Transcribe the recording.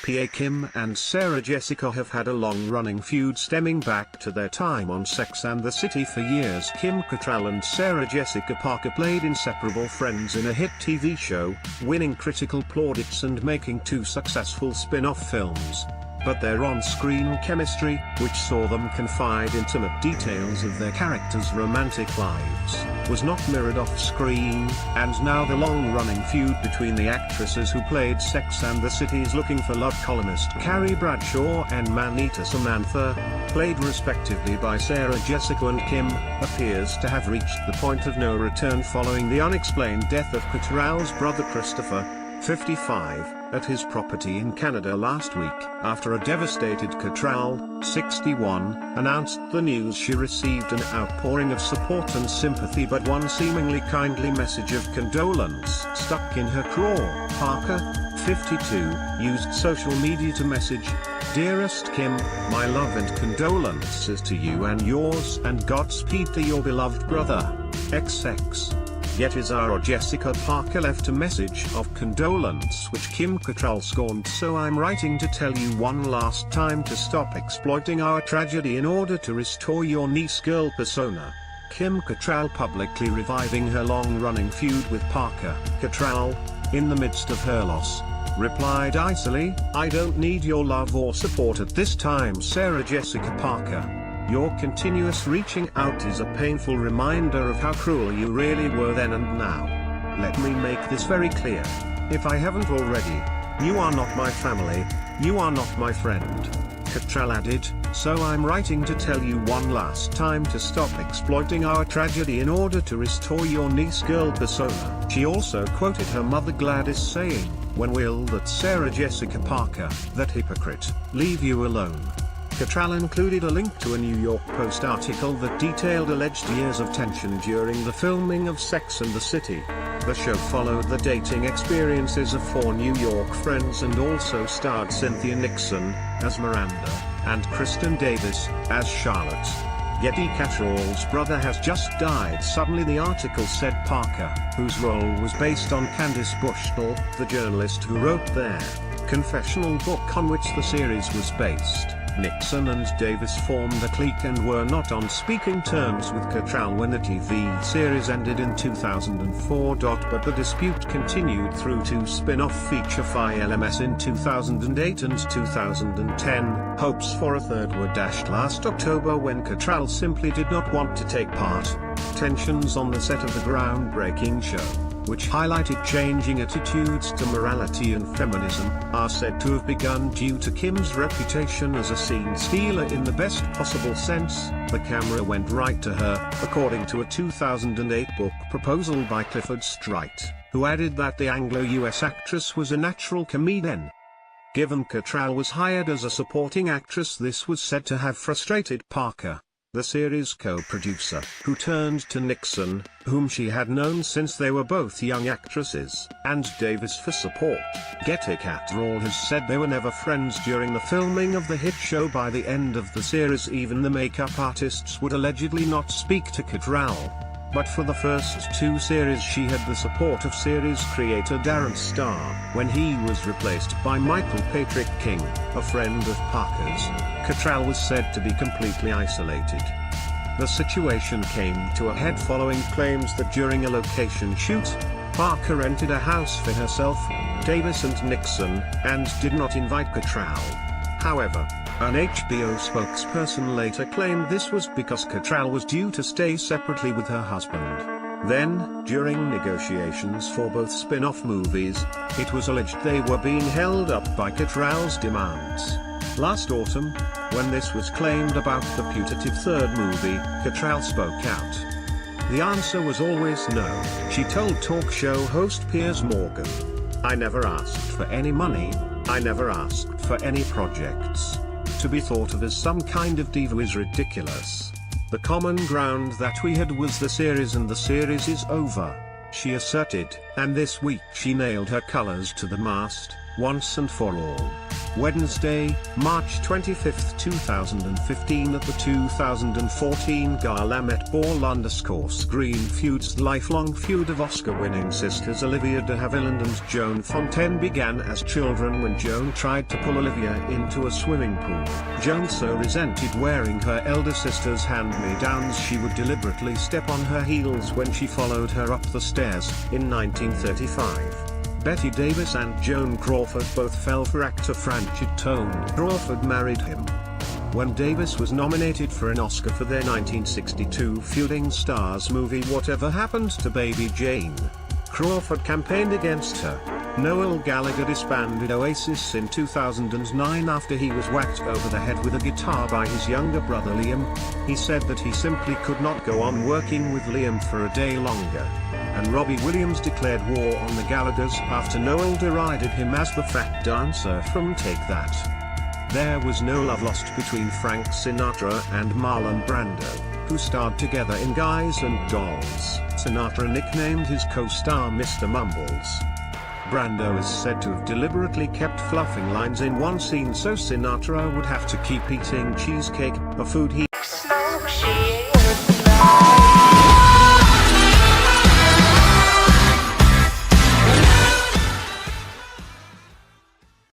PAKim and Sarah Jessica have had a long-running feud stemming back to their time on Sex and the City for years. Kim Cattrall and Sarah Jessica Parker played inseparable friends in a hit TV show, winning critical plaudits and making 2 successful spin-off films. But their on-screen chemistry, which saw them confide intimate details of their characters' romantic lives, was not mirrored off-screen, and now the long-running feud between the actresses who played Sex and the City's Looking for Love columnist Carrie Bradshaw and man-eater Samantha, played respectively by Sarah Jessica and Kim, appears to have reached the point of no return following the unexplained death of Cattrall's brother Christopher, 55, at his property in Canada last week. After a devastated Cattrall, 61, announced the news, she received an outpouring of support and sympathy, but one seemingly kindly message of condolence stuck in her craw. Parker, 52, used social media to message, "Dearest Kim, my love and condolences to you and yours, and Godspeed to your beloved brother. XX." Yet Sarah Jessica Parker left a message of condolence which Kim Cattrall scorned. "So I'm writing to tell you one last time to stop exploiting our tragedy in order to restore your nice girl persona." Kim Cattrall publicly reviving her long-running feud with Parker. Cattrall, in the midst of her loss, replied icily, "I don't need your love or support at this time, Sarah Jessica Parker. Your continuous reaching out is a painful reminder of how cruel you really were then and now. Let me make this very clear. If I haven't already, you are not my family, you are not my friend." Cattrall added, "So I'm writing to tell you one last time to stop exploiting our tragedy in order to restore your nice girl persona." She also quoted her mother Gladys saying, "When will that Sarah Jessica Parker, that hypocrite, leave you alone?" Cattrall included a link to a New York Post article that detailed alleged years of tension during the filming of Sex and the City. The show followed the dating experiences of 4 New York friends and also starred Cynthia Nixon as Miranda, and Kristen Davis as Charlotte. Yet Cattrall's brother has just died suddenly, the article said. Parker, whose role was based on Candice Bushnell, the journalist who wrote their confessional book on which the series was based. Nixon and Davis formed a clique and were not on speaking terms with Cattrall when the TV series ended in 2004. But the dispute continued through 2 spin-off feature films in 2008 and 2010. Hopes for a third were dashed last October when Cattrall simply did not want to take part. Tensions on the set of the groundbreaking show, which highlighted changing attitudes to morality and feminism, are said to have begun due to Kim's reputation as a scene stealer in the best possible sense. The camera went right to her, according to a 2008 book proposal by Clifford Strite, who added that the Anglo-US actress was a natural comedian. Given Cattrall was hired as a supporting actress, this was said to have frustrated Parker, the series co-producer, who turned to Nixon, whom she had known since they were both young actresses, and Davis for support. Cattrall has said they were never friends during the filming of the hit show. By the end of the series, even the makeup artists would allegedly not speak to Cattrall. But for the first 2 series she had the support of series creator Darren Star, when he was replaced by Michael Patrick King, a friend of Parker's. Cattrall was said to be completely isolated. The situation came to a head following claims that during a location shoot, Parker rented a house for herself, Davis and Nixon, and did not invite Cattrall. However, an HBO spokesperson later claimed this was because Cattrall was due to stay separately with her husband. Then, during negotiations for both spin-off movies, it was alleged they were being held up by Cattrall's demands. Last autumn, when this was claimed about the putative third movie, Cattrall spoke out. The answer was always no, she told talk show host Piers Morgan. "I never asked for any money, I never asked for any projects. To be thought of as some kind of diva is ridiculous. The common ground that we had was the series, and the series is over," she asserted, and this week she nailed her colors to the mast, Once and for All. Wednesday, March 25, 2015 at the 2014 Gala Met Ball_screen Feud's lifelong feud of Oscar-winning sisters Olivia de Havilland and Joan Fontaine began as children when Joan tried to pull Olivia into a swimming pool. Joan so resented wearing her elder sister's hand-me-downs she would deliberately step on her heels when she followed her up the stairs. In 1935. Betty Davis and Joan Crawford both fell for actor Franchot Tone. Crawford married him. When Davis was nominated for an Oscar for their 1962 Feuding Stars movie Whatever Happened to Baby Jane, Crawford campaigned against her. Noel Gallagher disbanded Oasis in 2009 after he was whacked over the head with a guitar by his younger brother Liam. He said that he simply could not go on working with Liam for a day longer. And Robbie Williams declared war on the Gallaghers after Noel derided him as the fat dancer from Take That. There was no love lost between Frank Sinatra and Marlon Brando, who starred together in Guys and Dolls. Sinatra nicknamed his co-star Mr. Mumbles. Brando is said to have deliberately kept fluffing lines in one scene so Sinatra would have to keep eating cheesecake, a food he